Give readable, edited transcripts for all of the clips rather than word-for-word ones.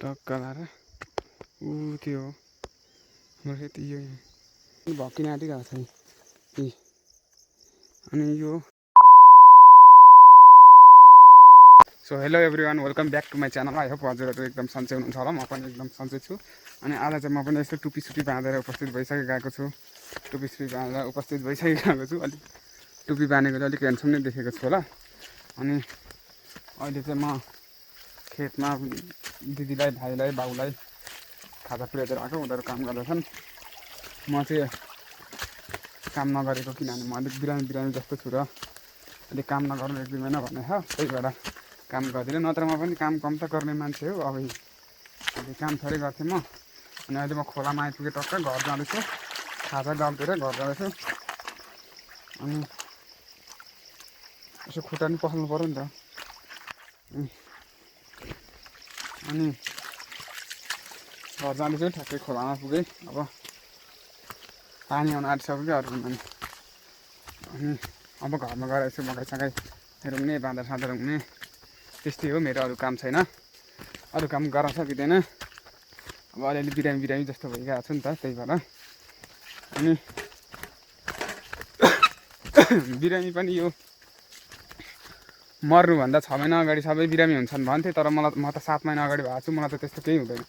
टक्क लाएर ऊ त्यो हाम्रो खेत यो भक्किन आँटिरहेको छ नि अनि यो सो hello everyone welcome back to my channel. I hope हजुरहरू एकदम सन्चै हुनुहुन्छ होला। म पनि एकदम सन्चै छु। अनि आज चाहिँ म पनि यस्तो टुपी बाँधेर उपस्थित भइसकेको गएको छु। टुपी बाँधेर उपस्थित भइसकेको गएको छु। अलिक टुपी बाँधेको अलिक ह्यान्डसम नै देखेको छु होला। अनि अहिले चाहिँ म खेतमा दिदीलाई भाइलाई बाउलाई खाजा पुर्याइदिएर आएको। उनीहरू काम गर्दैछन्। म चाहिँ काम नगरेको किनभने म अलिक बिरामी जस्तो छु र अलिक काम नगर्नु एक दुई महिना भन्ने छ। त्यही भएर काम गर्दिनँ। नत्र म पनि काम कम त गर्ने मान्छे हो। अब काम थोरै गर्थेँ म। अनि अहिले म खोलामा आइपुगेँ। टक्क घर जाँदैछु। खाजा गल्तेर घर जाँदैछु। अनि यसो खुट्टा पनि पखाल्नु पऱ्यो नि त। अनि घर जाँदैछु। ठ्याक्कै खोलामा पुगेँ। अब पानी आउनु आँटिसक्यो क्या अर्को अनि अब घरमा गएर यसो मकैसकै रुङ्ने बाँदर साँदर रुङ्ने त्यस्तै हो। मेरो अरू काम छैन। अरू काम गर्न सकिँदैन। अब अलिअलि बिरामी जस्तो भइरहेको छु नि त। त्यही भएर अनि बिरामी पनि यो मर्नुभन्दा 6 महिना अगाडि सबै बिरामी हुन्छन् भन्थे। तर म त 7 महिना अगाडि भएको छु। मलाई त त्यस्तो केही हुँदैन।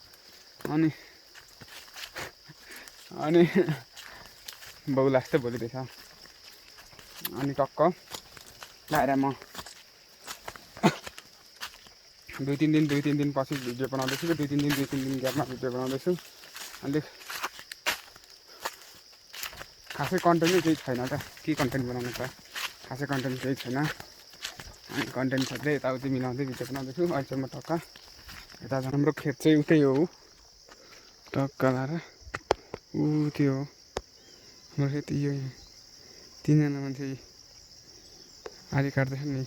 अनि बाउ लास्टै भोलिँदैछ। अनि टक्क लाएर म 2-3 दिन पछि भिडियो बनाउँदैछु। 2-3 दिन ग्यापमा भिडियो बनाउँदैछु। अलिक खासै कन्टेन्टै केही छैन त। के कन्टेन्ट बनाउनु त, खासै कन्टेन्ट केही छैन। अनि कन्टेन्ट खोज्दै यताउति मिलाउँदै भिडियो बनाउँदैछु। अहिले चाहिँ म टक्क यता हाम्रो खेत चाहिँ उतै हो। टक्क लाएर ऊ त्यो हाम्रो खेत यो 3जना मान्छे आली काट्दैछ नि।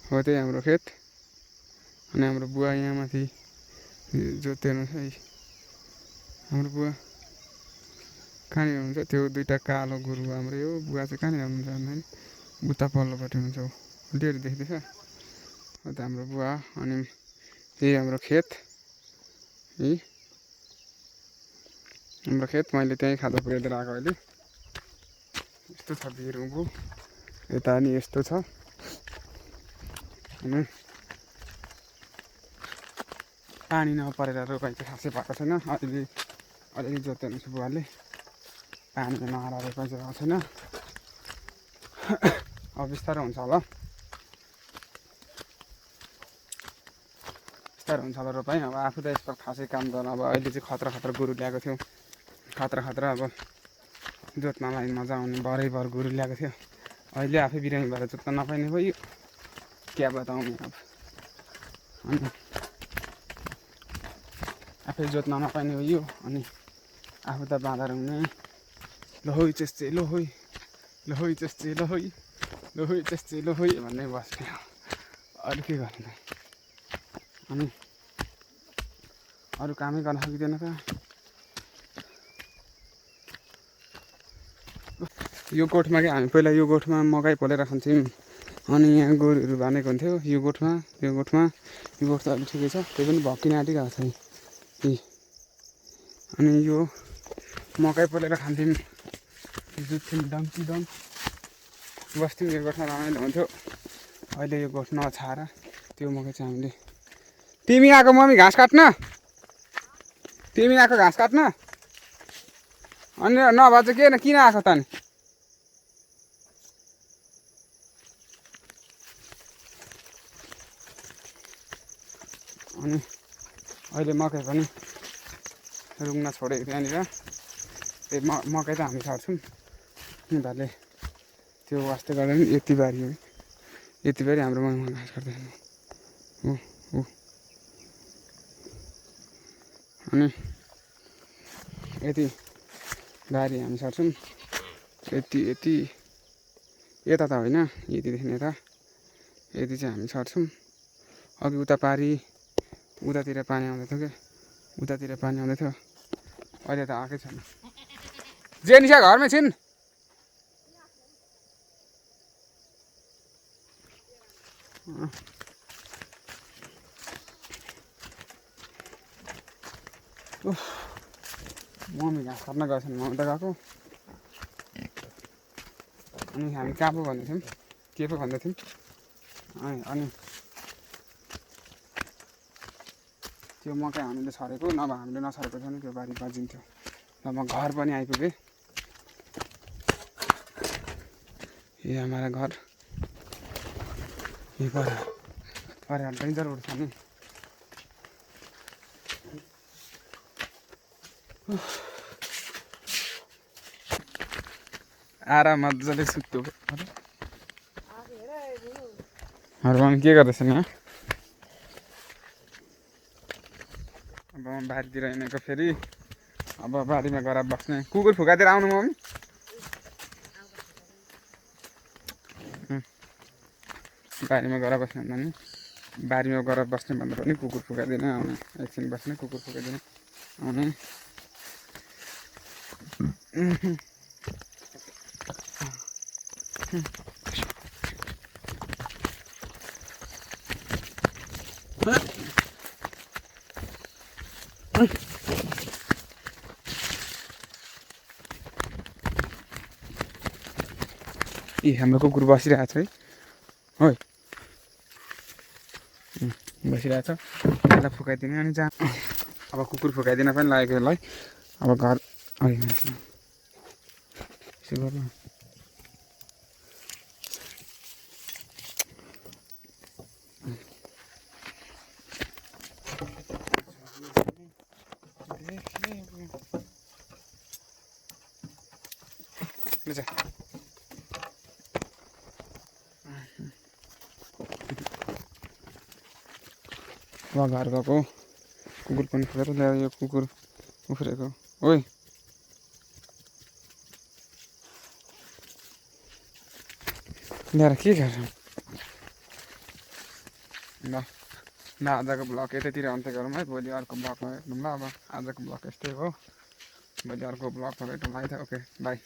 हो त्यही हाम्रो खेत। अनि हाम्रो बुवा यहाँ माथि जोत्दै हुनुहुन्छ है। हाम्रो बुवा कहाँनिर हुनुहुन्छ त्यो दुईवटा कालो गोरु हाम्रो यो बुवा चाहिँ कहाँनिर हुनुहुन्छ भन्दाखेरि उता पल्लोपट्टि हुनुहुन्छ। डेढ देख्दैछ हो त हाम्रो बुवा। अनि त्यही हाम्रो खेत है। हाम्रो खेत मैले त्यहीँ खाजा पुर्याइदिएर आएको। अहिले यस्तो छ भिर उँभो। यता नि यस्तो छ। अनि पानी नपरेर रोपाइ चाहिँ खासै भएको छैन। अलिअलि जोत्दै हुनुहुन्छ बुवाले। पानी नआएर रोपाइ चाहिँ भएको छैन। अब बिस्तारै हुन्छ होला। बिस्तारै हुन्छ होला रोपाइ। अब आफू त यस्तो खासै काम गर्न अब अहिले चाहिँ खतरा गोरु ल्याएको थियो। खतरा अब जोत्नलाई मजा आउने भर गोरु ल्याएको थियो। अहिले आफै बिरामी भएर जोत्न नपाइने भयो। क्या बताउँ अब। अनि आफै जोत्न नपाइने भयो। अनि आफू त बाँदर हुने लोहोइ चेस्चे लोहोइ भन्दै बस्ने। अरू के गर्ने। अनि अरू कामै गर्न सकिँदैन त। यो गोठमा कि हामी पहिला यो गोठमा मकै पोलेर खान्थ्यौँ। अनि यहाँ गोरुहरू बाँधेको हुन्थ्यो यो गोठमा। यो गोठ त अलिक ठिकै छ। त्यही पनि भक्किन आँटिरहेको छ नि। अनि यो मकै पोलेर खान्थ्यौँ। जुत्थ्यौँ डम बस्थ्यौँ। यो गोठमा रमाइलो हुन्थ्यो। अहिले यो गोठ नछाएर त्यो मकै चाहिँ हामीले तिमी आएको मम्मी घाँस काट्न। तिमी आएको घाँस काट्न। अनि नभए चाहिँ किन आएको त नि। अनि अहिले मकै पनि रुङ्न छोडेको त्यहाँनिर। त्यही मकै त हामी छर्छौँ। उनीहरूले त्यो वास्ते गर्दा पनि यति बारी हो। यति बारी हाम्रो ममा घाँस काट्दैन हो। अनि यति बारी हामी छर्छौँ। यति यता त होइन। यतिदेखि यता यति चाहिँ हामी छर्छौँ। अघि उता पारी उतातिर पानी आउँदैथ्यो क्या। उतातिर पानी आउँदैथ्यो। अहिले त आएकै छैन। जेनिसा घरमै छिन्। उफ, मम्मी घाँस काट्न गएको छैन, मम्मी त गएको। अनि हामी कहाँ पो भन्दै थियौँ, के पो भन्दै थियौँ, अनि त्यो मकै हामीले छरेको, नभए हामीले नछरेको थियो भने त्यो बारी बाजिन्थ्यो। र म घर पनि आइपुगेँ। ये हमारा घर, ये पर डेन्जर उड्छ नि। आराम मजाले सुत्यो। हरमान के गर्दैछ नि? अब म बारीतिर हिँडेको फेरि अब बारीमा गएर बस्ने। कुकुर फुकातिर आउनु मम्मी। बारीमा गएर बस्ने भन्दा नि बारीमा गएर बस्ने भन्दा पनि कुकुर फुकाइदिन आउने। एकछिन बस्ने, कुकुर फुकाइदिन आउने। ए हाम्रो कुकुर बसिरहेको छ है। ओइ बसिरहेको छ, त्यसलाई फुकाइदिने। अनि जहाँ अब कुकुर फुकाइदिन पनि लागेको यसलाई। अब घर यसो गर्नु। अब घर गएको कुकुर पनि फुकेर ल्याएर यो कुकुर उफ्रेको। ओइ ल्याएर के गर्छ? ल आजको ब्लग यतैतिर अन्त्य गरौँ है। भोलि अर्को ब्लगमा भेटौँ ल। अब आजको ब्लग यस्तै हो, भोलि अर्को ब्लगमा भेटौँ है त। Okay by.